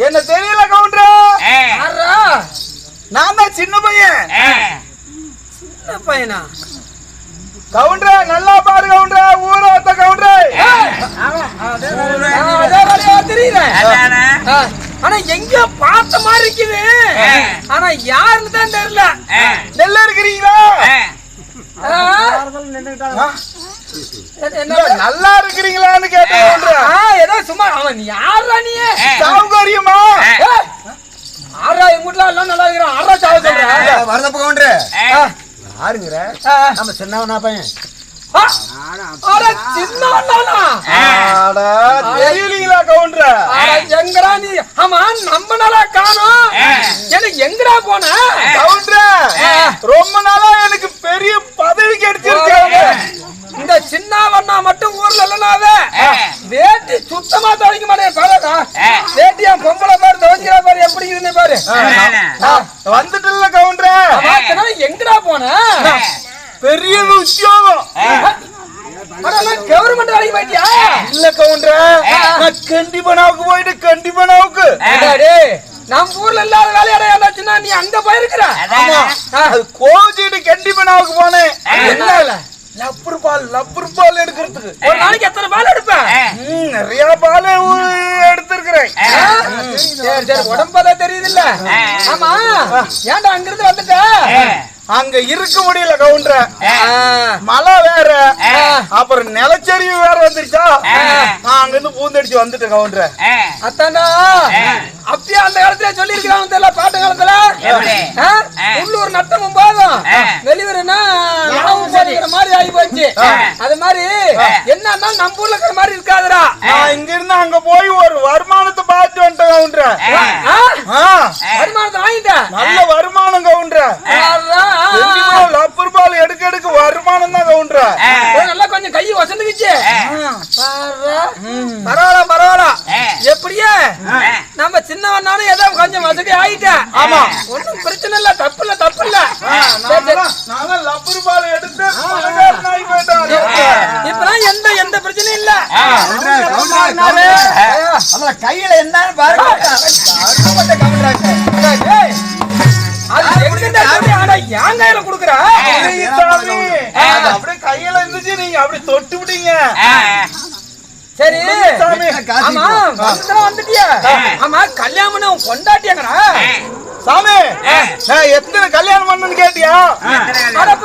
என்ன தெரியல கவுண்டரா? நான் தான் சின்ன பையன். சின்ன பையனா? கவுண்டரா நல்லா பாரு கவுண்டரா, ஊர ஒத்த கவுண்டரா. தெரியல, ஆனா எங்க பார்த்த மாதிரி இருக்குது, ஆனா யாருன்னு தான் தெரியல. நெல்ல இருக்கிறீங்களா? நல்லா இருக்கிறீங்களான்னு கேட்டேன். ஏதோ சும்மா அவன் யாரா நீ? சௌகரியமா? ஆறா எங்க வீட்டுல எல்லாம் நல்லா இருக்கிறான். ஆறா சாவ சொல்றேன். வரதப்ப கவுண்டரு யாருங்கிற? நம்ம சின்னவனா பையன். தெரியலீங்களா கவுண்டர? எங்கடா நீ? ஆமா நம்ம நாளா காணோம். எனக்கு எங்கடா போன கவுண்டர? ரொம்ப நாளா எனக்கு பெரிய பதவி கிடைச்சிருக்கு. இந்த சின்ன வண்ணா மட்டும் ஊர்ல இல்லனாவே வேட்டி சுத்தமா துவைக்க மாட்டேன். பாருடா வேட்டி என் பொம்பளை பாரு துவைக்கிற பாரு எப்படி இருக்குன்னு பாரு. வந்துட்டு கவுண்டர எங்கடா போன? பெரிய உத்தியோகம். கவர்மெண்ட் வேலைக்கு போயிட்டியா? இல்ல கவுண்டர, கண்டிப்பனாவுக்கு போயிட்டு கண்டிப்பனாவுக்கு நம்ம ஊர்ல இல்லாத வேலையாட ஏதாச்சுன்னா நீ அங்க போயிருக்கிற. கோச்சிட்டு கண்டிப்பனாவுக்கு போனேன். என்ன லப்பர் பால் எடுக்கிறதுக்கு ஒரு நாளைக்கு எத்தனை பால் எடுப்பேன்? நிறைய பால் எடுத்திருக்கிறேன். சரி சரி, உடம்பதான் தெரியுது இல்ல? ஆமா, ஏன்டா அங்க இருந்து வந்துட்ட? அங்க இருக்க முடியல கவுண்டர, மழை வேற, அப்புறம் நிலச்சரிவு வேற வந்துருச்சா, அங்க இருந்து பூந்தடிச்சு வந்துட்டேன் கவுண்டர. அத்தாண்டா அப்பயே அந்த காலத்துல சொல்லி இருக்கிறாங்க பாட்டு காலத்துல, உள்ளூர் நத்தமும் போதும் வெளியூர்னா மாதிரி ஆகி போச்சு. அது மாதிரி என்னன்னா நம்ம ஊர்ல இருக்கிற மாதிரி இருக்காதுடா. இங்க இருந்து அங்க போய் ஒரு வருமானத்தை பார்த்து வந்துட்டேன் கவுண்டர. வருமானத்தை வாங்கிட்டேன். நல்ல வருமானம் கவுண்டர. லப்பர் பால் எடுக்க எடுக்க வருமானம் தான் கவுண்டர. நல்லா கொஞ்சம் கை வசந்துக்குச்சு. பரவாயில்ல பரவாயில்ல. எப்படியே நம்ம சின்னவனாலும் ஏதோ கொஞ்சம் வசதி ஆயிட்டேன். ஆமா, ஒன்னும் பிரச்சனை இல்ல, தப்பு இல்ல தப்பு இல்ல. லப்பர் பால் எடுத்து இப்பதான் எந்த பிரச்சனையும் இல்ல. கையில என்ன பாருங்க. அப்படியே கையில இருந்துச்சு, நீங்க அப்படி தொட்டு விட்டீங்க. சரி ஆமா, வந்துட்டியா? ஆமா, கல்யாணம் கொண்டாட்டியாங்கடா சாமி. எத்தனை கல்யாணம் பண்ணு கேட்டியா?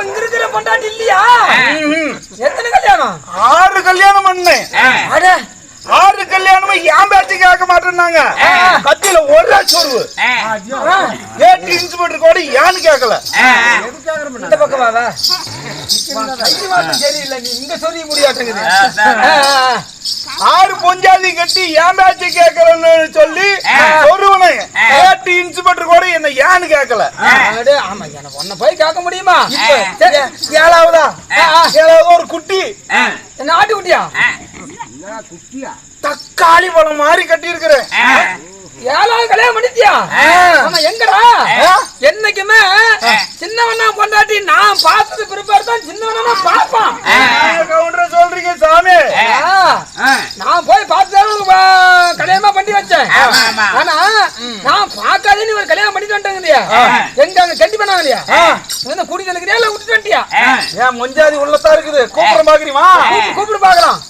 இங்க இருக்கிற கொண்டாட்டி இல்லையா? எத்தனை கல்யாணம்? 6 கல்யாணம் பண்ணேன். 6 கல்யாணமும் ஏன் பேச்சு கேட்க மாட்டேன்னாங்க. கத்தியில ஒரே சொருவு ஏட்டு இன்ஸ்பெக்டர் கூட ஏன்னு கேட்கல. இந்த பக்கம் சரியில்லை, நீ இங்க சொல்லி முடியாட்டுங்குது. ஆறு பொஞ்சாதி கட்டி ஏன் பேச்சு கேட்கலன்னு சொல்லி ஒருவனை கேட்டு இன்ஸ்பெக்டர் கூட என்ன ஏன்னு கேட்கல. ஆமா, எனக்கு ஒன்ன போய் கேட்க முடியுமா? ஏழாவதா ஏழாவது ஒரு குட்டி என்ன ஆட்டு குட்டியா? தக்காளி பழம் மாதிரி கட்டி இருக்கிறேன். ஏழாவது கல்யாணம் பண்ணிட்டியா? ஆமா, எங்கடா? என்னைக்குமே சின்னவனா பொண்டாட்டி நான் பார்த்தது பிற்பாடு தான் சின்னவனா பாப்பான். கவுண்டர் சொல்றீங்க சாமி. நான் போய் பார்த்து கல்யாணமா பண்ணி வச்சேன். ஆனா நான் பார்க்காதே ஒரு கல்யாணம் பண்ணிட்டு வந்துட்டேங்க. எங்க அங்க கட்டி பண்ணாங்க இல்லையா? குடி நினைக்கிறியா இல்ல விட்டுட்டு வந்துட்டியா? ஏன் மொஞ்சாதி உள்ளதா இருக்குது, கூப்பிட பாக்குறீமா? கூப்பிட்டு பாக்கலாம்.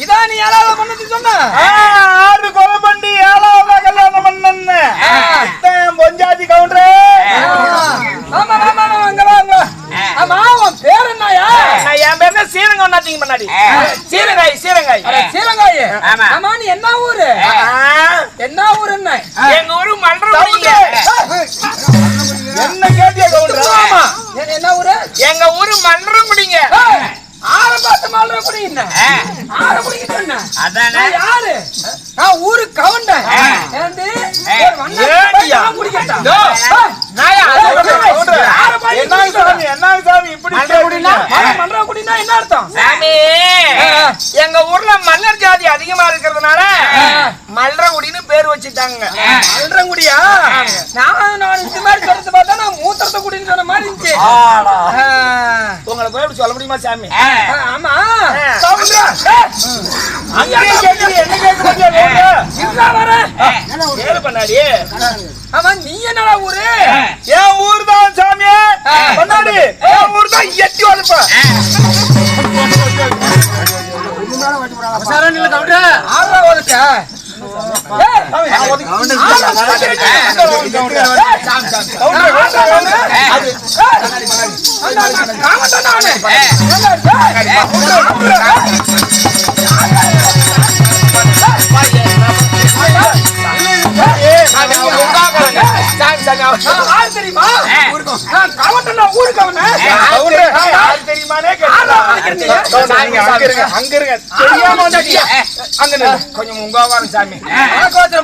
இதான் நீ ஏழாவது பண்ணது சொன்ன ஆறு கொலை பண்ணி ஏழாவது கல்யாணம் பண்ண பொஞ்சாதி கவுண்டரே. ஆமா ஆமா அங்க வாங்க. ஆமா உன் பேர் என்னயா? என் பேர் சீரங்காய் ஒன்னாத்தீங்க பண்ணாடி. சீரங்காய் சீரங்காய் சீரங்காய். ஆமா நீ என்ன ஊரு? என்ன ஊரு? என்ன எங்க ஊரு மல்றங்குடி. என்ன கேட்டியா கவுண்டரே? ஆமா என்ன ஊரு? எங்க ஊரு மல்றங்குடிங்க. ஆரம்பத்து மல்றங்குடி என்ன? ஆரம்புடிக்கு சொன்ன அதானே. யாரு? நான் ஊரு கவுண்டர். ஏண்டி ஒரு வண்ணா குடிக்கட்டா. நாயா என்ன சாமி என்ன சாமி இப்படி மல்றங்குடினா மல்றங்குடினா என்ன அர்த்தம்? சாமி எங்க ஊர்ல மல்லர் ஜாதி அதிகமா இருக்கிறதுனால மல்றங்குடின்னு பேர் வச்சுட்டாங்க. மல்றங்குடியா? நான் இந்த மாதிரி சொல்றது பார்த்தா நான் மூத்திரத்தை குடின்னு சொன்ன மாதிரி இருந்துச்சு. உங்களை போய் சொல்ல முடியுமா சாமி? ஆமா அங்கேயே கேட்குறீங்க, என்ன கேட்க ஏழு பண்ணாடி. ஆமா நீ என்னடா ஊரு? என் ஊர் தான் சாமி பண்ணாடி. என் ஊர் தான் எட்டி வளர்ப்ப. ஆறா ஒதுக்க தெரியுமா? ஊருக்கு தெரியுமானே அங்க இருங்க தெரியாம வந்தாட்டியா? அங்க நில்லு. கொஞ்சம் உங்க சாமி.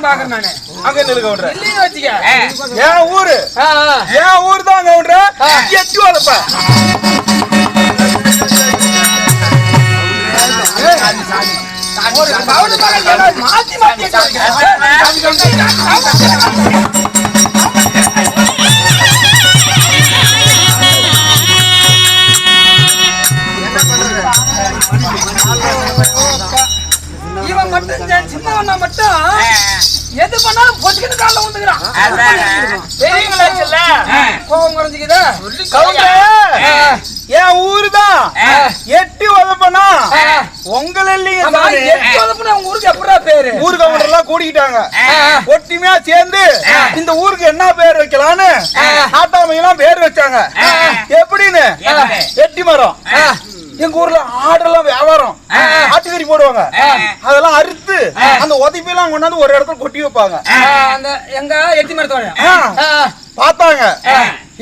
பாக்குறேன் நானு. அங்க நில்லு கவுண்டரே. இல்லைன்னு வச்சுக்க. என் ஊரு என் ஊர் தான் கவுண்டரே. எட்டி வளர்ப்ப. மாத்தி மாத்தி இவன் மட்டும் சின்னவனா மட்டும் எது பண்ணாலும் பொச்சுக்கிட்டு கால வந்துக்கிறான். கோவம் குறைஞ்சிக்குதா? என் ஊரு தான் எட்டி வளர்ப்பனா உங்களை இல்லைங்க சாமி. எட்டி வளர்ப்புனா உங்க ஊருக்கு எப்படா பேரு? ஊரு கவுண்டர் எல்லாம் கூட்டிக்கிட்டாங்க. ஒற்றுமையா சேர்ந்து இந்த ஊருக்கு என்ன பேர் வைக்கலான்னு நாட்டாமையெல்லாம் பேர் வச்சாங்க. எப்படின்னு எட்டி மரம். எங்க ஊர்ல ஆடெல்லாம் வியாபாரம் ஆட்டுக்கறி போடுவாங்க. அதெல்லாம் அறுத்து அந்த உதப்பெல்லாம் கொண்டாந்து ஒரு இடத்துல கொட்டி வைப்பாங்க. அந்த எங்க எட்டி மரத்தோட பார்த்தாங்க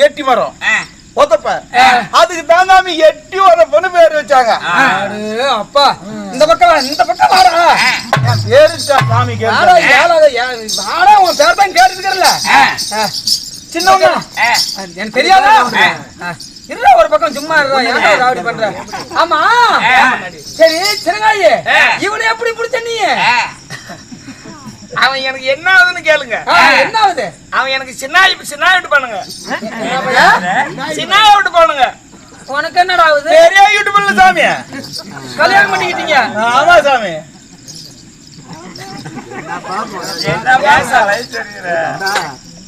எட்டி மரம் ஒத்தப்ப. அதுக்கு தாங்காம எட்டி உதப்பன்னு பேர் வச்சாங்க. அப்பா இந்த பக்கம் இந்த பக்கம் வாடா. பேருச்சா சாமி வாடா உன் பேர் தான் கேட்டுருக்கல. சின்னவங்க எனக்கு தெரியாதா? இல்ல ஒரு பக்கம் சும்மா இருக்கா ராவடி பண்ற. ஆமா சரி சிறங்காயே இவனை எப்படி பிடிச்ச நீ? அவன் எனக்கு என்ன ஆகுதுன்னு கேளுங்க. என்ன ஆகுது? அவன் எனக்கு சின்ன விட்டு பண்ணுங்க. சின்ன விட்டு பண்ணுங்க. உனக்கு என்னடா ஆகுது? பெரிய யூடியூப்ல சாமி கல்யாணம் பண்ணிக்கிட்டீங்க? ஆமா சாமி.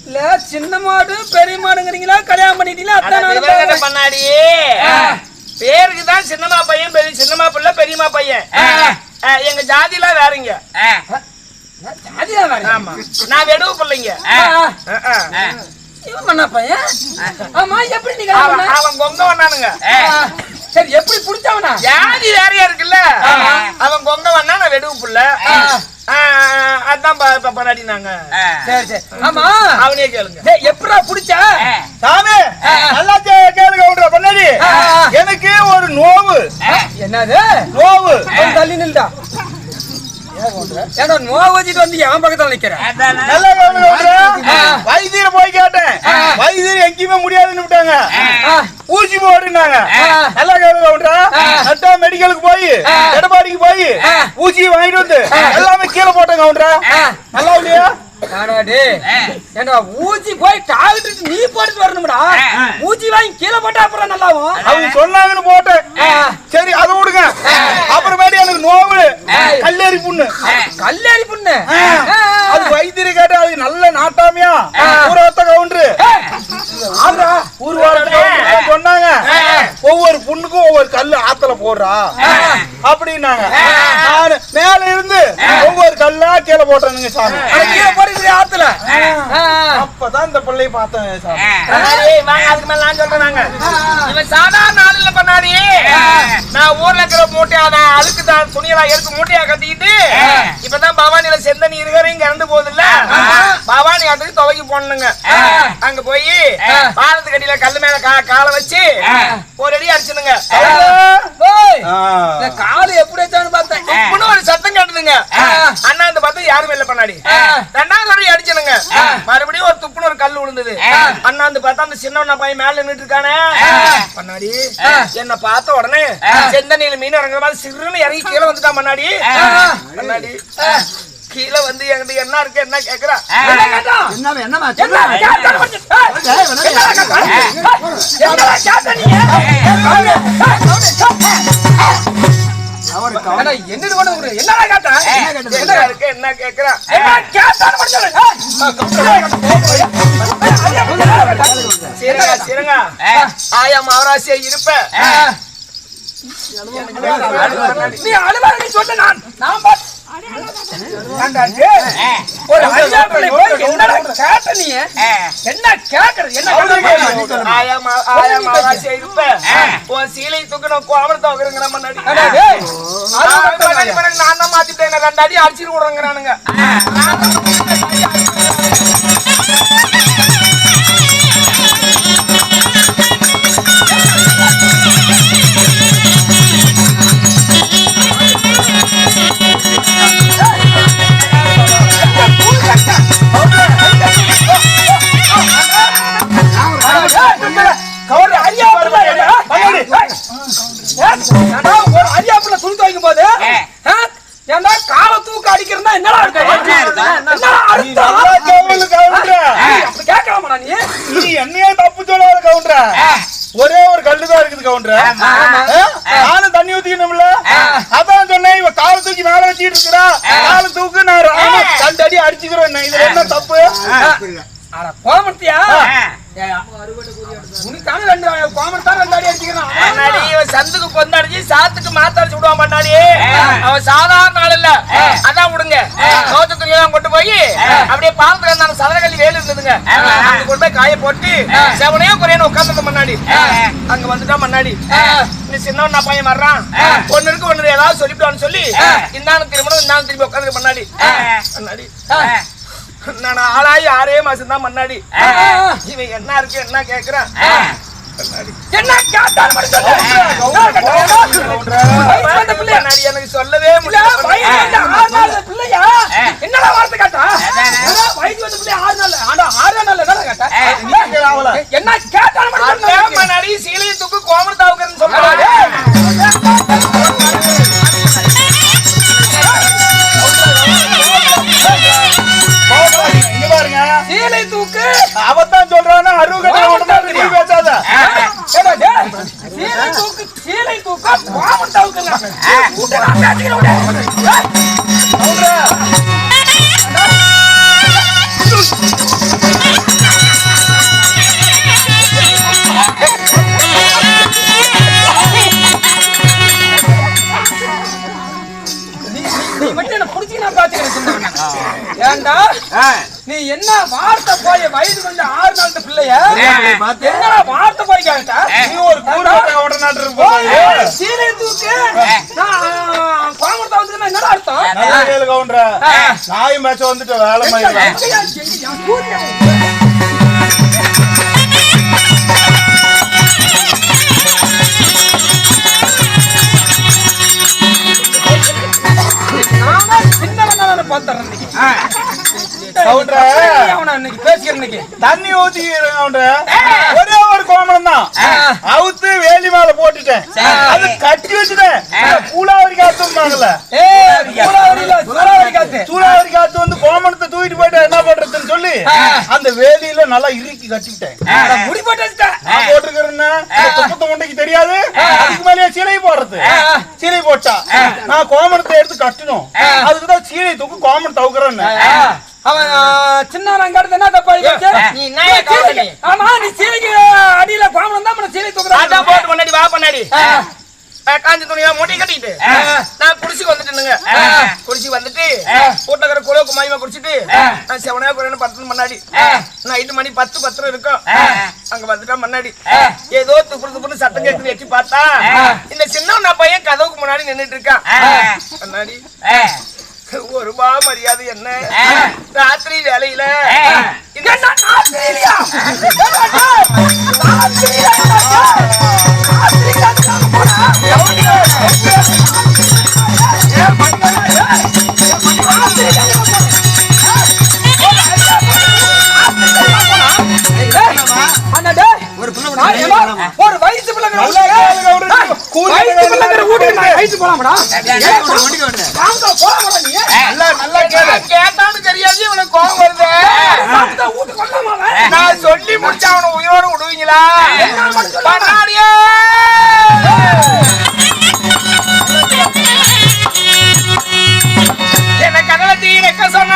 இல்ல சின்ன மாடு பெரிய மாடுங்கிறீங்களா? கல்யாணம் பண்ணிட்டீங்களா? அதான் பண்ணாடி பேருக்கு தான் சின்னமா பையன் சின்னமா பிள்ளை பெரியமா பையன். எங்க ஜாதியில வேறங்க. ஜாதியா வேற. ஆமா நான் வெடுவு பிள்ளைங்க இவன் பண்ணா பையன். ஆமா எப்படி நீ கல்யாணம் பண்ண? அவன் கொங்க வண்ணானுங்க. சரி எப்படி புடிச்சவனா? ஜாதி வேறையா இருக்குல்ல. அவன் கொங்க வண்ணா நான் வெடுவு புள்ள. அதான் பண்ணாடினாங்க. சரி சரி. ஆமா அவனே கேளுங்க. டேய் எப்படா புடிச்ச? சாமி நல்லா கேளுங்க விடுற பண்ணாடி. எனக்கு ஒரு நோவு. என்னது நோவு? தள்ளி நில்டா. ஏன்னா நோவு வச்சிட்டு வந்து என் பக்கத்துல நிக்கிறேன். நல்லா கேளுங்க விடுற. வைத்தியர போய் கேட்டேன். வைத்தியர் எங்கேயுமே முடியாதுன்னு விட்டாங்க. ஊசி போடுனாங்க. நல்லா கேளுங்க விடுற. நட்டா மெடிக்கலுக்கு போய் எடப்பாடிக்கு போய் ஊசி வாங்கிட்டு வந்து எல்லாமே கீழே போட்டாங்க விடுற. நல்லா இல்லையா? ஏன்னா ஊசி போய் டாக்டர் நீ போட்டு வரணும்டா. ஊசி வாங்கி கீழே போட்டா அப்புறம் நல்லாவும். அவங்க சொன்னாங்கன்னு போட்டேன். சரி அதை விடுங்க. அப்புறமேட்டு எனக்கு நோவு கல்லேரி புண்ணு. கல்யாணி புண்ணு அது வைத்தியரை கேட்ட அது நல்ல நாட்டாமையா ஊரத்த கவுண்டரு சொன்னாங்க. ஒவ்வொரு புண்ணுக்கும் ஒவ்வொரு கல்லு ஆத்துல போடுறா அப்படின்னாங்க. நான் மேல இருந்து ஒவ்வொரு கல்லா கீழே போட்டேனுங்க சாமி. கீழே போடுறது ஆத்துல. அப்பதான் இந்த பிள்ளைய பார்த்தேன் சாமி. வாங்க அதுக்கு மேல நான் சொல்றேன். இவன் சாதாரண நாளில் பண்ணாடி. நான் ஊர்ல இருக்கிற மூட்டையா அழுக்கு தான் துணியெல்லாம் எடுத்து மூட்டையா கட்டிக்கிட்டு இப்பதான் பவானியில செந்தனி இருக்கிறீங்க இறந்து போகுது இல்ல. பவானி ஆட்டுக்கு துவைக்கு போடணுங்க. அங்க போய் பாலத்து கட்டியில கல்லு மேல காலை வச்சு ஒரு அடி அடிச்சுனுங்க. காலு எப்படி வச்சான்னு பார்த்தேன். ஒரு சத்தம் கேட்டுதுங்க. அண்ணாந்து பார்த்து யாரும் இல்ல பண்ணாடி. ரெண்டாவது ஒரு அடிச்சனுங்க. மறுபடியும் ஒரு துப்புன்னு ஒரு கல் விழுந்தது. அண்ணாந்து பார்த்தா அந்த சின்ன பையன் மேல நின்றுட்டு இருக்கானே பண்ணாடி. என்ன பார்த்த உடனே செந்தனியில மீன் இறங்குற மாதிரி சிறுன்னு இறங்கி கீழே வந்துட்டான் பண்ணாடி. பண்ணாடி கீழே வந்து என்கிட்ட என்ன இருக்கு என்ன கேக்குறா. என்ன கேக்குறா. சிறங்க ஆயா மவராசியா இருப்ப. நீ அழுவாடி சொல்ல நான் ஒரு அரியாப்பிள்ளை போய் என்னடா கேட்ட நீ என்ன கேக்குறது என்ன ஆயா மவராசியா இருப்ப. உன் சீலை தூக்கணும் கோமர் தோக்குறங்க நம்ம நடி. நான் தான் மாத்திட்டேன். 2 அடி அடிச்சிட்டு விடுறேங்கிறானுங்க. ஒரு அரியாப்புல துணி துவைக்கும் போது கால தூக்க அடிக்கிறதா என்னடா கேட்கலாமா நீ என்னையே தப்பு சொல்லாத கவுண்டர. ஒரே ஒரு கல்லுதான் இருக்குது கவுண்டர. நானும் தண்ணி ஊத்திக்கணும்ல. அதான் சொன்னேன். இவ கால தூக்கி மேல வச்சுட்டு இருக்கிறா. கால தூக்கு நான் 2 அடி அடிச்சுக்கிறேன். இதுல என்ன தப்பு? கோமத்தியா உனக்கான 2 கோமத்தான் 2 அடி அடிச்சுக்கிறான். சந்துக்கு கொண்டாடிச்சு சாத்துக்கு மாத்தாடிச்சு விடுவான் பண்ணாடி. அவன் சாதாரண நாள் இல்ல. அதான் விடுங்க. சோத்த துணியெல்லாம் கொண்டு போய் அப்படியே பாலத்துல இருந்தாங்க. சதரகல்லி வேலு இருந்ததுங்க. அங்க கொண்டு போய் காய போட்டு செவனையோ குறையான உட்கார்ந்து மண்ணாடி. அங்க வந்துட்டா மண்ணாடி. இந்த சின்ன பையன் வர்றான். ஒண்ணு இருக்கு ஒண்ணு ஏதாவது சொல்லிவிடுவான்னு சொல்லி இந்தாலும் திரும்பணும் இந்தாலும் திரும்பி உட்காந்து பண்ணாடி. பண்ணாடி நான் ஆளாயி 6 மாசம் தான் முன்னாடி. இவன் என்ன இருக்கு என்ன கேக்குறான். என்ன கேட்டான் எனக்கு சொல்லவே முடியல. பிள்ளையா என்னடா வார்த்தை கேட்டா? வயசு வந்த பிள்ளை 6 நாள். ஆனா 6 நாள் என்ன கேட்டா? என்ன கேட்டான் முன்னாடி சீலையை தூக்கு கோமத்தாவுக்குன்னு சொல்றாங்க. சீலை தூக்கு அவத்தான் சொல்றானா. பேசாத. சீலை தூக்கு சீலை தூக்க கோமத்தாவுக்கு நீ மட்டும் என்ன புடிச்சு நான் பாத்துக்கிறேன். நீ என்ன வார்த்தை போய் வயது கொஞ்சம் 6 நாள் பிள்ளைய என்ன வார்த்தை போய் கேட்டா நீ ஒரு கூறாட்ட உடனாட்டு இருப்ப சீலை தூக்கு நான் கோமரத்தை வந்து என்னடா அர்த்தம் நல்லா கேளு கவுண்டர நாய் மேட்ச் வந்துட்டு வேலை மாதிரி தண்ணி ஊத்தி ஒரே ஒரு கோமணம் தான் அவுத்து வேலி மேல போட்டுட்டேன் அது கட்டி வச்சுட்டேன் சூளாவரி காத்துனாங்கல்ல சூளாவரி காத்து வந்து கோமணத்தை தூக்கிட்டு போயிட்டு என்ன பண்றதுன்னு சொல்லி அந்த வேலியில நல்லா இறுக்கி கட்டிவிட்டேன் முடி போட்டு போட்டுருக்கிறேன்னு முண்டைக்கு தெரியாது அதுக்கு மேலேயே சீலை போடுறது சீலை போட்டா நான் கோமணத்தை எடுத்து கட்டணும் அதுக்குதான் சீலை தூக்கு கோமணம் தவுக்குறேன்னு அவன் சின்ன ரங்காடுது என்ன தப்பா நீ என்ன ஆமா நீ சீலைக்கு அடியில கோமணம் தான் சீலை தூக்குறா போட்டு முன்னாடி வா பண்ணாடி காஞ்சி துணியா மூட்டை கட்டிட்டு நான் குடிச்சுக்கு வந்துட்டேனுங்க குடிச்சு வந்துட்டு கூட்டக்கிற குளவுக்கு மாயமா குடிச்சிட்டு நான் செவனையா குறையன்னு பத்து முன்னாடி நைட்டு மணி 10 இருக்கும் அங்க வந்துட்டா முன்னாடி ஏதோ துப்புறு துப்புன்னு சத்தம் கேட்டு வச்சு பார்த்தா இந்த சின்ன பையன் கதவுக்கு முன்னாடி நின்னுட்டு இருக்கான் முன்னாடி ஒரு பா மரியாதை என்ன ராத்திரி வேலையில ஒரு வயசு பிள்ளைங்க கேட்டான்னு தெரியாது இவனுக்கு கோபம் வருது நான் சொல்லி முடிச்ச அவனை உயிரோடு விடுவீங்களா பண்ணாடியே என்ன கடலை தீ வைக்க சொன்ன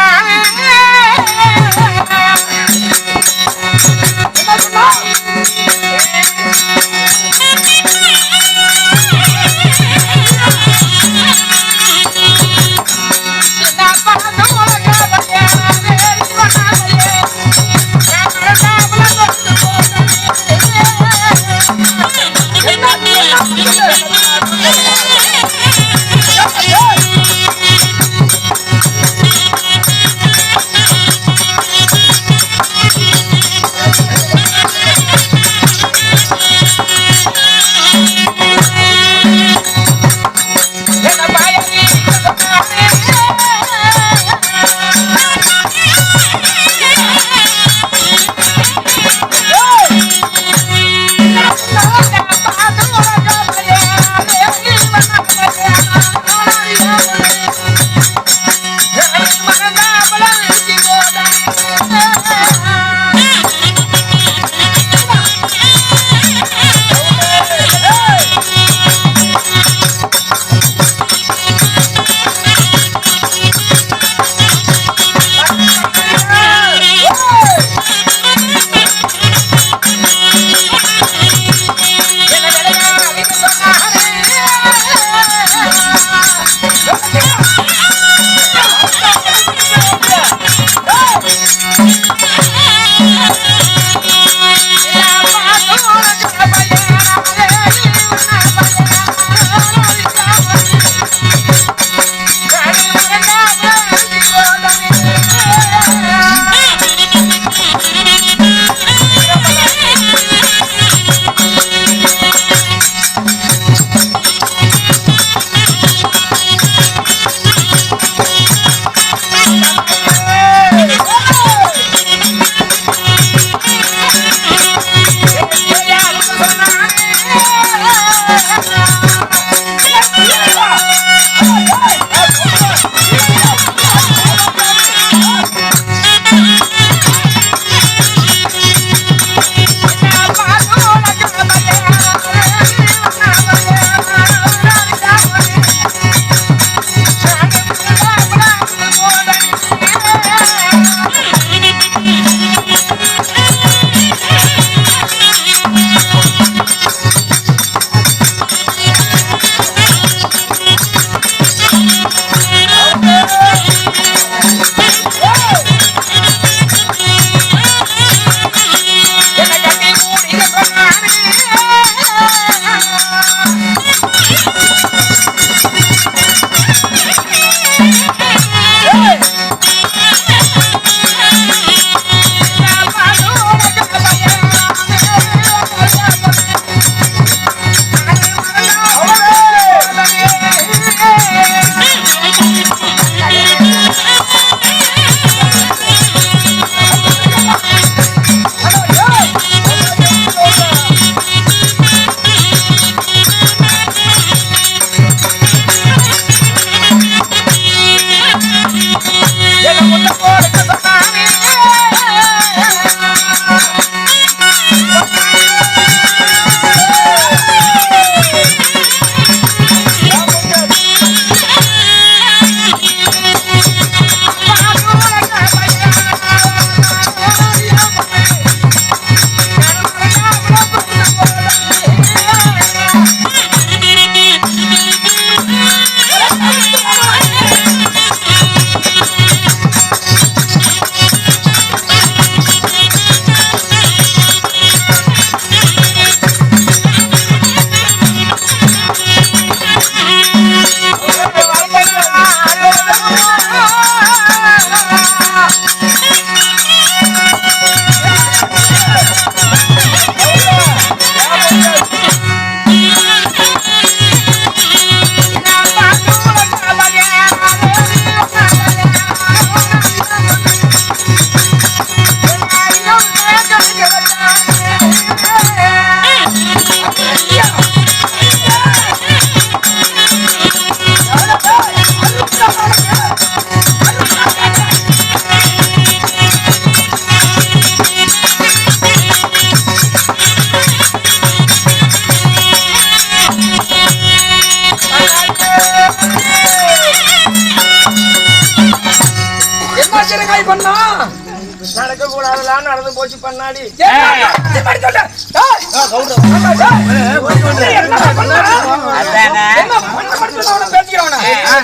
நடக்க கூடாதுலாம் நடந்து போச்சு பண்ணாடி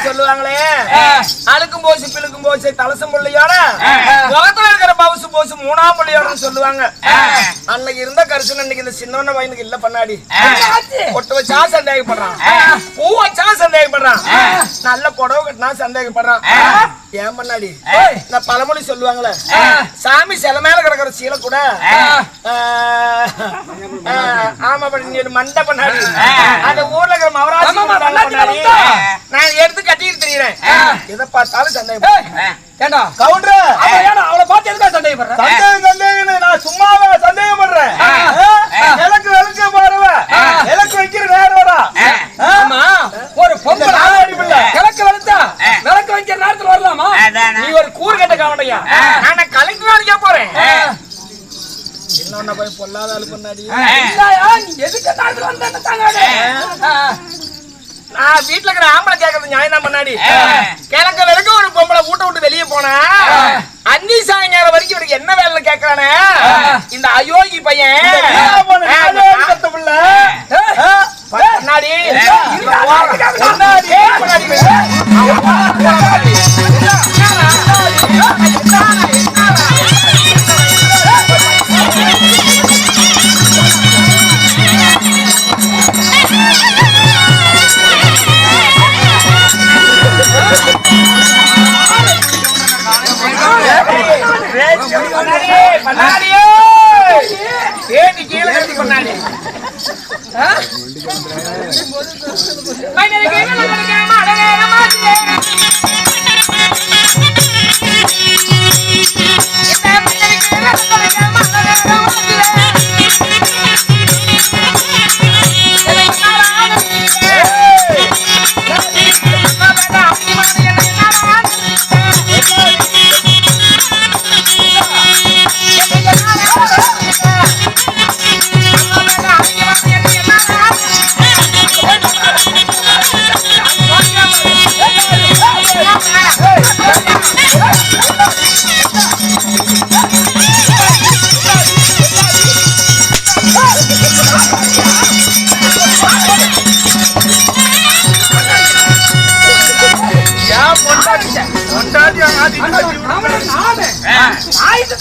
சொல்லுவாங்களே அழுக்கும் போச்சு பிழுக்கும் போச்சு தலசம் பிள்ளையோட முகத்துல இருக்கிற பவுசு போச்சு மூணாம் பிள்ளையோட சொல்லுவாங்க. அன்னைக்கு இருந்த கரிசன் இன்னைக்கு இந்த சின்ன பையனுக்கு இல்ல பண்ணாடி. பொட்டு வச்சா சந்தேகப்படுறான், பூ வச்சா சந்தேகப்படுறான், நல்ல புடவை கட்டினா சந்தேகப்படுறான். ஏன் பண்ணாடி இந்த பழமொழி சொல்லுவாங்களே, சாமி சில மேல கிடக்கிற சீலை கூட ஆமா பண்ணி மண்டை பண்ணாடி அந்த ஊர்ல இருக்கிற மவராசி நான் எடுத்து கட்டிட்டு தெரியுறேன். எதை பார்த்தாலும் சந்தேகம். ஏண்டா கவுண்டர் அவளை பார்த்து எதுக்காக சந்தேகப்படுறேன்? சந்தேகம் நான் சும்மாவே சந்தேகப்படுறேன். எனக்கு விளக்கு பாருவ எனக்கு வைக்கிற நேரம் ஆமா ஒரு பொம்பளை கிழக்கு வளர்த்தா விளக்கு வைக்கிற நேரத்துல வரலாமா? நீ ஒரு கூறு கட்ட காவண்டையா, நான் கலெக்டர் வரைக்கா போறேன். என்ன போய் பொல்லாத ஆளு பண்ணாடி நீ எதுக்கு நேரத்துல வந்தா நான் வீட்டுல இருக்கிற ஆம்பளை கேக்குறது நியாயம் தான் பண்ணாடி. கிழக்கு வரைக்கும் ஒரு பொம்பளை வீட்டை விட்டு வெளியே போனா அன்னி சாயங்காலம் வரைக்கும் இவருக்கு என்ன வேலை கேட்கறானே இந்த அயோகி பையன் பண்ணாடி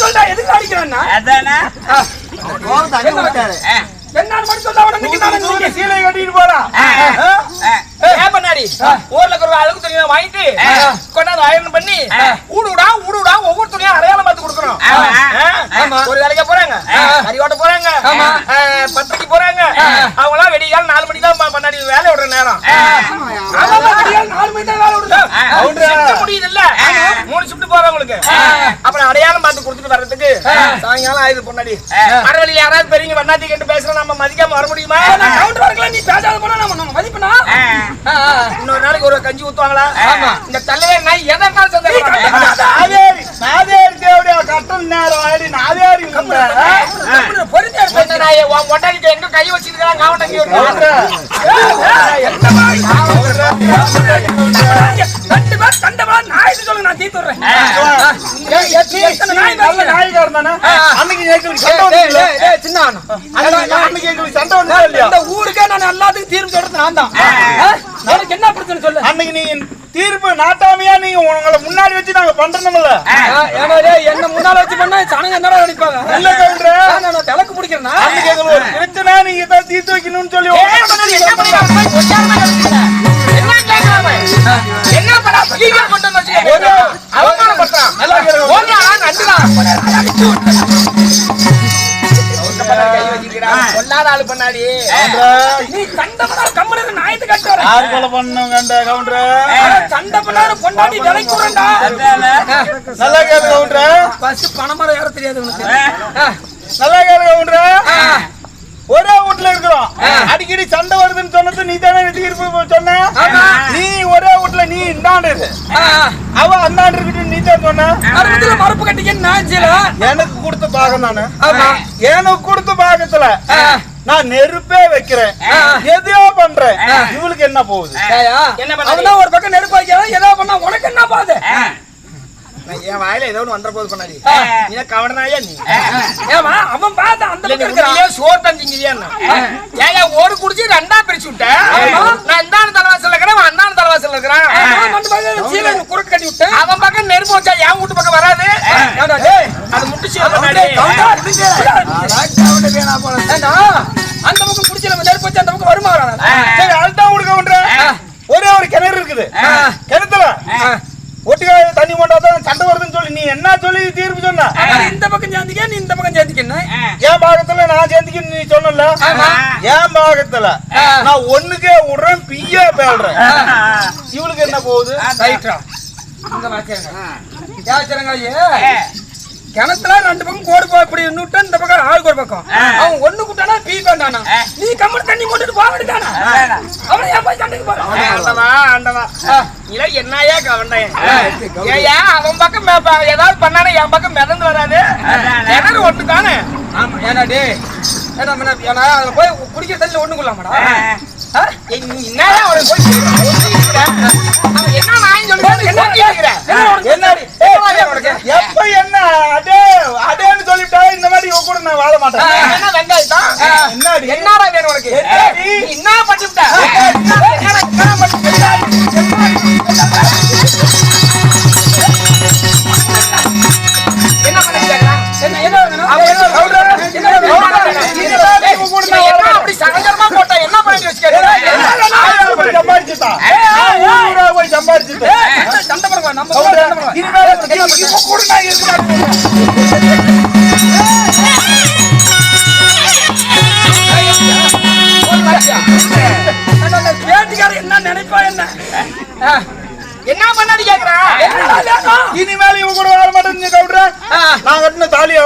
சொல்றா எதுக்கு அடிக்கிறேன்னா சீலை கட்டிட்டு போறான். ஊர்ல இருக்கிற அழுக்கு துணியை வாங்கிட்டு கொண்டாந்து அயர்ன் பண்ணி ஊடுடா ஒவ்வொரு துணியா அடையாளம் பார்த்து கொடுக்கணும். ஒரு வேலைக்கு போறாங்க, கறியோட்ட போறாங்க, பத்திரிக்கை போறாங்க. அவங்க எல்லாம் வெடிகால் 4 மணிக்கு தான் பண்ணாடி வேலை விடுற நேரம். 4 மணி தான் வேலை விடுது முடியுது இல்ல 3 ஷிஃப்ட் போறவங்களுக்கு. அப்புறம் அடையாளம் பார்த்து கொடுத்துட்டு வர்றதுக்கு சாயங்காலம் ஆயுது பொண்ணாடி. மறுவழியில் யாராவது பெரியவங்க வண்ணாத்தி கேட்டு பேசுறோம், நம்ம மதிக்காம வர முடியுமா? கவுண்டர் வரலாம், நீ பேசாத போனா நம்ம மதிப்பனா. இன்னொரு நாளைக்கு ஒரு கஞ்சி ஊத்துவாங்களா? இந்த தலைவே நாய் எதை இருந்தாலும் சந்தேகம் கட்டம் நேரம் ஆயிடு நாதேரி மொட்டாளிக்கு எங்க கை வச்சிருக்காங்க காவட்டங்கி நாய் சொல்லுங்க, நான் தீர்த்து விடுறேன். ஊருக்கே நான் எல்லாத்துக்கும் தீர்ப்பு சொல்றது நான் தான். என்ன பிரச்சனை சொல்லு. அன்னைக்கு நீ தீர்ப்பு நாட்டாமையா நீங்க உங்களை முன்னாடி வச்சு நாங்க பண்றோம்ல. என்ன முன்னால வச்சு பண்ணா சனங்க என்னடா நினைப்பாங்க? இல்ல கவுண்டர், நான் விளக்கு பிடிக்கிறேன்னா அன்னைக்கு எங்களுக்கு ஒரு பிரச்சனை, நீங்க தான் தீர்த்து வைக்கணும்னு சொல்லி என்ன பண்ணா அவமானப்படுறான். யார் ஆளு பண்ணாடி நீ சண்டை பண்ணா கம்மனுக்கு நாயத்து கட்டு வர யார் கொலை பண்ணுங்க கவுண்டர் சண்டை பண்ணாரு பொண்டாட்டி விலைக்கு விடுறா நல்லா கேளு கவுண்டர் ஃபர்ஸ்ட் பணமரம் யாரும் தெரியாது உனக்கு நல்லா கேளு கவுண்டர் ஒரே வீட்டுல இருக்கிறோம் அடிக்கடி சண்டை வருதுன்னு சொன்னது நீ தானே தீர்ப்பு சொன்ன நீ ஒரே வீட்டுல நீ இந்தாண்டு அவ அந்தாண்டு இருக்கு நீ தான் சொன்ன மறுப்பு கட்டிக்கன்னு நான் எனக்கு கொடுத்த பாகம் தானே எனக்கு கொடுத்த பாகத்துல நான் நெருப்பே வைக்கிறேன் எதையோ பண்றேன் இவளுக்கு என்ன போகுது என்ன பண்ண ஒரு பக்கம் நெருப்பு வைக்கிறேன் ஏதோ பண்ணா உனக்கு என்ன போகுது என் வாயில ஏதோ ஒண்ணு வந்தற போது பண்ணாடி நீ கவடனாயா நீ ஏமா அவன் பாத்த அந்த பக்கம் இருக்கறான் சோறு தஞ்சிங்கறியா ஏயா ஒரு குடிச்சி ரெண்டா பிரிச்சு விட்ட நான் இந்தான தலவாசல்ல இருக்கறேன் அந்தான தலவாசல்ல இருக்கறேன் அந்த பக்கம் சீலை குறுக்கு கட்டி விட்டு அவன் பக்கம் நெருப்பு வச்சா என் வீட்டு பக்கம் வராது ஏடா டேய் அது முட்டிச்சு பண்ணாடி கவுண்டர் வேணா போல ஏண்டா அந்த பக்கம் குடிச்சல நெருப்பு வச்சா அந்த பக்கம் வருமா வராதா சரி அல்டா உடுக்க கவுண்டர் ஒரே ஒரு கிணறு இருக்குது கிணத்துல ஒட்டுக்காய தண்ணி போட்டாதான் சண்டை வருதுன்னு சொல்லி நீ என்ன சொல்லி தீர்ப்பு சொன்ன இந்த பக்கம் சேர்ந்துக்க நீ இந்த பக்கம் சேர்ந்துக்கன்னு என் பாகத்துல நான் சேர்ந்துக்கன்னு நீ சொன்னல என் பாகத்துல நான் ஒண்ணுக்கே விடுறேன் பிய்யா பேடுறேன் இவளுக்கு என்ன போகுது ரைட்டா இந்த வாச்சறங்க கிணத்துல ரெண்டு பக்கம் கோடு இப்படி நூட்டு இந்த பக்கம் ஆளுக்கு ஒரு பக்கம் அவன் ஒண்ணு கூட்டானா பீ பண்ணானா நீ கம்மன் தண்ணி போட்டுட்டு போக வேண்டியதானா அவனை ஏன் போய் சண்டைக்கு போற ஆண்டவா இல்ல என்னையா கவண்டேன் ஏயா அவன் பக்கம் ஏதாவது பண்ணானே என் பக்கம் மிதந்து வராது கிணறு ஒட்டு தானே ஆமா ஏன்னா டே ஏன்னா அதுல போய் குடிக்கிற தண்ணி ஒண்ணு கொள்ளாமடா என்னடா அவரை போய் அவன் என்ன நான் எப்ப என்ன அதே அதேன்னு சொல்லிட்டா இந்த மாதிரி இவ கூட நான் வாழ மாட்டேன் என்ன வெங்காயம் என்னடி என்னடா வேணும் உனக்கு என்ன பண்ணிவிட்ட என்ன பண்ணிருக்க அப்படி சகஜமா போட்டா என்ன பண்ணி வச்சுக்க சம்பாதிச்சுட்டா போய் சம்பாதிச்சுட்டு சண்டை பண்ணுவா நம்ம கூட நான் பேட்டிக்கார என்ன நினைப்பா என்ன என்ன பண்ணாடி கேக்குறா இனிமேல் இவ கூட வர மாட்டேன்னு கவுடுற நான் கட்டின தாலிய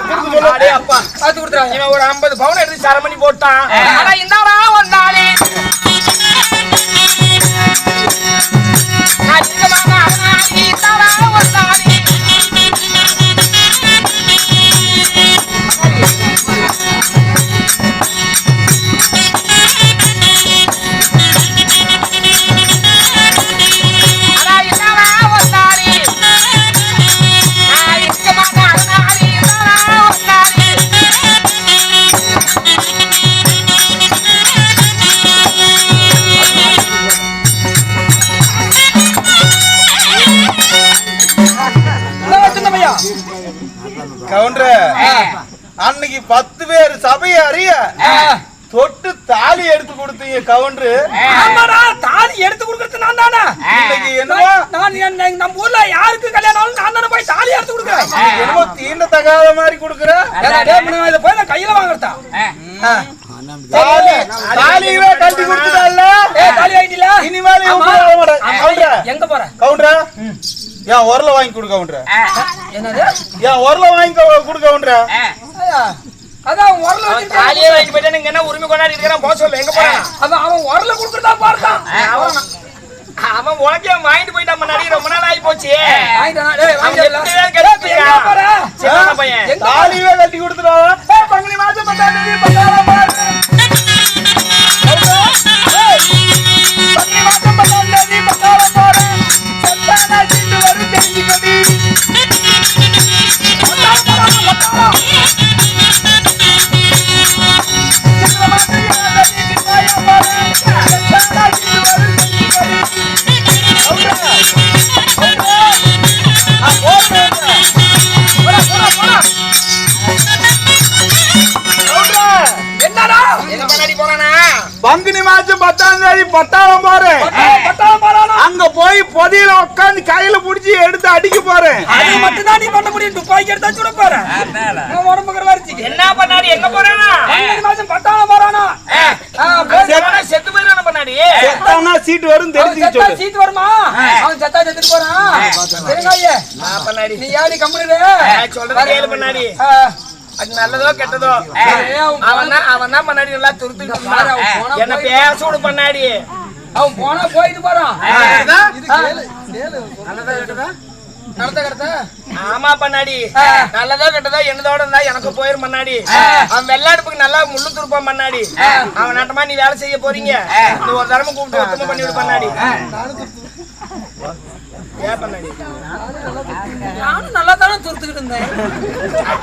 கொடுத்து சொல்ல அப்பா அது கொடுத்துறாங்க இவன் ஒரு 50 பவுன் எடுத்து சரமணி போட்டான் ஆனா இந்தாடா வந்தாலே நான் இருக்கமாமா இந்தாடா வந்தாலே கவுண்டர் அன்னைக்கு 10 பேர் சபையை அறிய தொட்டு தாலி எடுத்து கொடுத்தீங்க கவுண்டர் ஆமாடா தாலி எடுத்து கொடுக்கிறது நான் தானே இன்னைக்கு என்னவோ நான் நம்ம ஊர்ல யாருக்கு கல்யாணம் நான் தானே போய் தாலி எடுத்து கொடுக்குறேன் என்னவோ தீண்ட தகாத மாதிரி கொடுக்குற இதை போய் நான் கையில வாங்குறதா தாலியவே கட்டி கொடுத்துட்டால தாலி ஆயிட்டீல இனிமேல் எங்க போற கவுண்டர் ஏன் உரல வாங்கி கொடு கவுண்டர் என்னது ஏன் உரல வாங்கி கொடு கவுண்டர் அதான் உரல வச்சு தாலியே வாங்கி போயிட்டா நீங்க என்ன உரிமை கொண்டாடி இருக்கறான் போக சொல்ல எங்க போறான் அவன் உரல குடுக்குறதா பார்த்தான் அவன் உலகே வாங்கிட்டு போயிட்டான் முன்னாடி ரொம்ப நாள் ஆகி போச்சு சின்ன பையன் தாலியே கட்டி கொடுத்துடா பங்குனி மாசம் 10ஆம் தேதி பத்தாளம் பாரு பங்குனி மாசம் 10ஆம் தேதி பத்தாளம் பாரு சத்தானா சிந்து வரும் தெரிஞ்சு கடி பத்தாளம் சின்ன மாசம் கிட்டாயா பாரு சத்தானா சிந்து வரும் என்னடா என்ன பண்ணி போறானா பங்குனி மாசம் 10ஆம் தேதி பட்டாளம் பாரு பட்டாளம் பாறானா அங்க போய் பொதியில உட்காந்து கையில புடிச்சு எடுத்து அடிக்க போறேன். அது மட்டும் தான் நீ பண்ண முடியும். துப்பாக்கி எடுத்தா சுட போறேன். உடம்புக்குற வரிச்சு என்ன பண்ணாடி எங்க போறானா? 12 மாசம் பட்டாளம் போறானா? செத்து போயிடான பண்ணாடி. செத்தானா சீட் வரும் தெரிஞ்சு சொல்லு. சீட் வருமா? அவன் செத்தா செத்துட்டு போறான். சரிங்க பண்ணாடி நீ ஏடி கம்முனு சொல்றது கேளு பண்ணாடி. அது நல்லதோ கெட்டதோ அவன் தான் பண்ணாடி நல்லா துருத்துக்கிட்டு என்ன பேச விடு பண்ணாடி. அவன் போனா போயிட்டு போறான். நல்லதா கெட்டதா? நடத்த கடத்த ஆமா பண்ணாடி. நல்லதோ கெட்டதோ என்னதோட இருந்தா எனக்கு போயிரும் பண்ணாடி. அவன் வெள்ளாடுப்புக்கு நல்லா முள்ளு துருப்பான் பண்ணாடி. அவன் நாட்டமா நீ வேலை செய்ய போறீங்க. இந்த ஒரு தடவை கூப்பிட்டு ஒத்தமா பண்ணி விடு பண்ணாடி. ஏன் பண்ணாடி? நானும் நல்லா தானே துருத்துக்கிட்டு இருந்தேன்.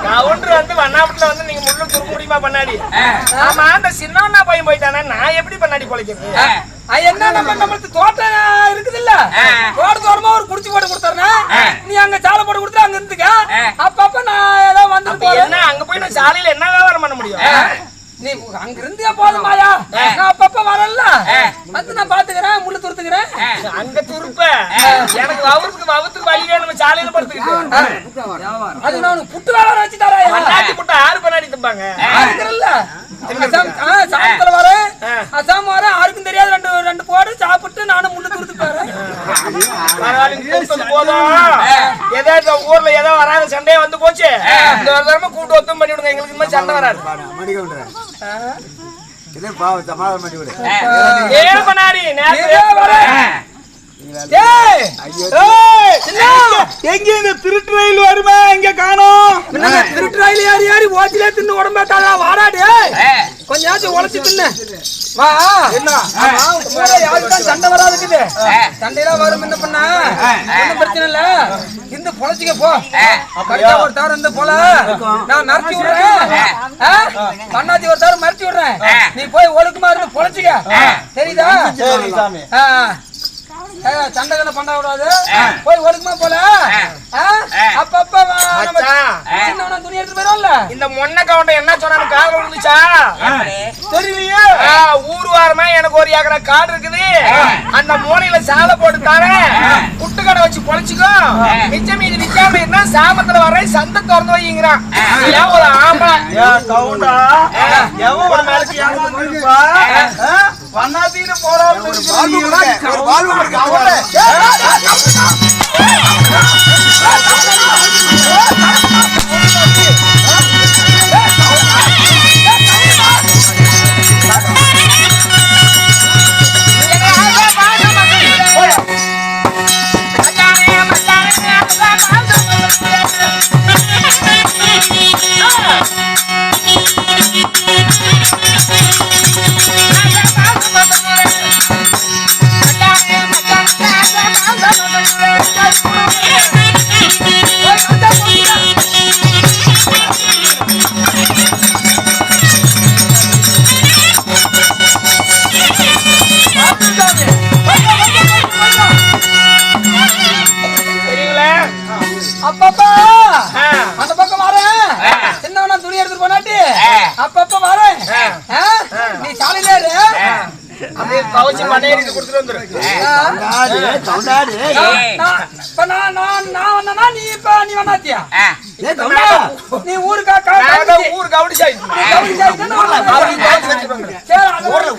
கவுண்டர் வந்து வண்ணாபுரத்துல வந்து நீங்க முள்ளு துருக்க முடியுமா பண்ணாடி? ஆமா அந்த சின்னவண்ணா பையன் போயிட்டானே நான் எப்படி பண்ணாடி பொழைக்கிறது? என்ன நம்மளுக்கு தோட்டம் இருக்குது இல்ல, தோட்டத்தோரமா ஒரு குடிச்சு போட்டு கொடுத்தாருனா நீ அங்க சாலை போட்டு கொடுத்து அங்க இருந்துக்க. அப்பப்ப நான் ஏதோ வந்து என்ன அங்க போய் நான் சாலையில என்ன வியாபாரம் பண்ண முடியும்? நீ அங்க இருந்தே போதுமாயா? நான் அப்பப்ப வரல வந்து நான் பாத்துக்கிறேன், முள்ளு துருத்துக்கிறேன். அங்க துருப்ப எனக்கு வவுத்துக்கு வழி வேணும் சாலையில படுத்துக்கிட்டு. அது நான் புட்டு வியாபாரம் வச்சு தரேன். பண்ணாடி புட்டு 6 பண்ணாடி திம்பாங்க. சாமத்துல வரேன், அசாம வரேன், யாருக்கும் தெரியாது. ரெண்டு போடு சாப்பிட்டு நானும் முள்ளு துருத்து போறேன். போதும் ஏதாவது ஊர்ல ஏதோ வராத சண்டையே வந்து போச்சு. இந்த ஒரு தடவை கூட்டு ஒத்தம் பண்ணி விடுங்க, எங்களுக்கு இந்த சண்டை வராது. ஏன் பண்ணாடி எங்க இந்த திருட்டு ரயில் வருமே எங்க காணோம்? திருட்டு ரயில் ஏறி ஏறி ஓட்டிலே தின்னு உடம்பேட்டாளா? வாடாடி கொஞ்ச நேரம் உழைச்சு தின்னு வா. என்ன யாருக்கும் சண்டை வராதுக்குது. சண்டையெல்லாம் வரும். என்ன பண்ணா ஒன்னும் பிரச்சனை இல்ல, இந்த பொழைச்சிக்க போ. ஒரு தவறு இருந்து போல நான் மறைச்சு விடுறேன். பண்ணாத்தி ஒரு தவறு மறைச்சு விடுறேன். நீ போய் ஒழுக்கமா இருந்து பொழைச்சிக்க. தெரியுதா? சண்டைகளை பண்ண விடாது. போய் ஒழுக்கமா போல. அப்பப்ப சின்ன துணி எடுத்து போயிடும்ல. இந்த மொன்ன கவுண்ட என்ன சொன்னான்னு கால விழுந்துச்சா தெரியலையே. ஊர் வாரமா எனக்கு ஒரு ஏக்கரா காடு இருக்குது. அந்த மூலையில சாலை போட்டு தரேன், புட்டு கடை வச்சு பொழைச்சிக்கோ. மிச்சம் மீதி நிக்காம இருந்தா சாமத்துல வர சந்தை திறந்து வைங்கிறான். ஒரு ஆம்பா கவுண்டா எவன் நாளைக்கு ஏமாந்துருப்பா பண்ணாதீன்னு போடாம அப்பப்பா அந்த பக்கம் வரேன். சின்னவனா துணி எடுத்துட்டு போனாட்டி அப்பப்ப வரேன். நீ சாலையில இரு. அப்படியே கவச்சி மண்டையிட்டு கொடுத்துட்டு வந்துரு. நான் வந்தனா நீ இப்ப நீ வந்தாத்தியா? நீ ஊருக்கு கவுடி சாய்த்து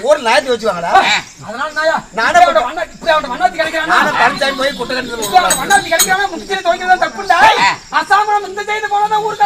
ஊர்ல நாய்த்து வச்சுவாங்கடா. அதனால நாயா நானே வண்ணாத்தி கிடைக்கிறானா? போய் குட்டை வண்ணாத்தி கிடைக்கிறானா? முக்கிய துவைக்கிறதா தப்புண்டா. அசாமரம் இந்த செய்து போனதான் ஊருக்கு